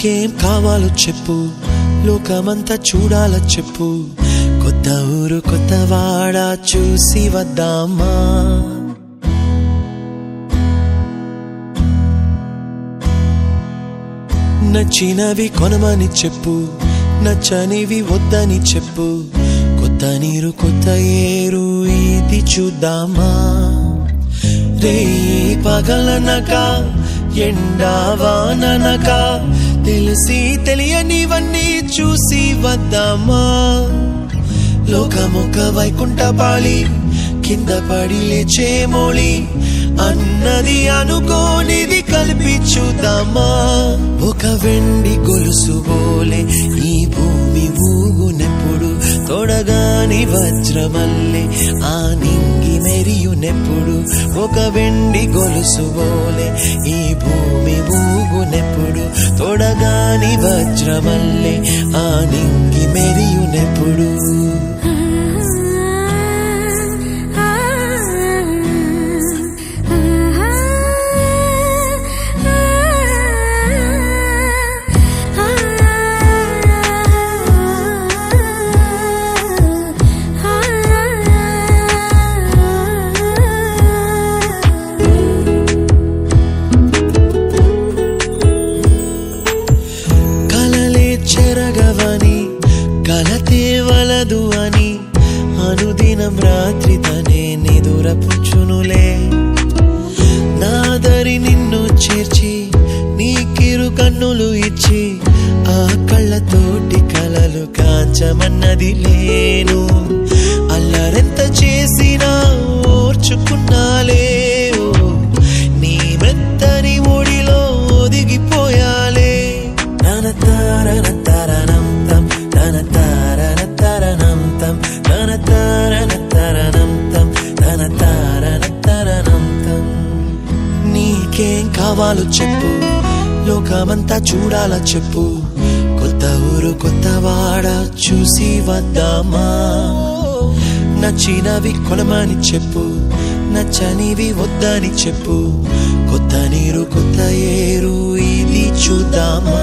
నీకేం కావాలో చెప్పు, లోకమంతా చూడాల చెప్పు, కొత్త ఊరు కొత్త వాడ చూసి వద్దామా. నచ్చినవి కొనమని చెప్పు, నచ్చనివి వద్దని చెప్పు, కొత్త నీరు కొత్త ఏరు ఇది చూద్దామా. రే పగలనక ఎండావాననక తెలిసి తెలియనివన్నీ చూసి వద్దామా. లోకమొక వైకుంఠపాళి, కింద పడి లేచే మోళి, అన్నది అనుకోనిది కలిపి చూద్దామా. ఒక వెండి గొలుసు బోలే ఈ భూమి ఊగునెప్పుడు, తొడగాని వజ్రమల్లే ఆ నింగి మెరియునెప్పుడు. ఒక వెండి గొలుసు బోలే ఈ భూమి ఊగునెప్పుడు, తొడగాని వజ్రమల్లే ఆ నింగి మెరియునెప్పుడు. చెరగవని కలతే వలదు అని అనుదినం రాత్రి తనే నిదురపుచ్చునులే. నాదరి నిన్ను చేర్చి నీకిరు కన్నులు ఇచ్చి, ఆ కళ్ళతోటి కలలు కాంచమన్నది లేను. అల్లరెంత చేసినా ఓర్చుకున్నాలే, నీ మెత్తని ఒడిలో ఒదిగిపోయాలే. నీకేం కావాలో చెప్పు, లోకమంతా చూడాల చెప్పు, కొత్త ఊరు కొత్త వాడ చూసి వద్దామా. నచ్చినవి కొనమని చెప్పు, నచ్చనివి వద్దని చెప్పు, కొత్త నీరు కొత్త ఏరు ఇది చూద్దామా.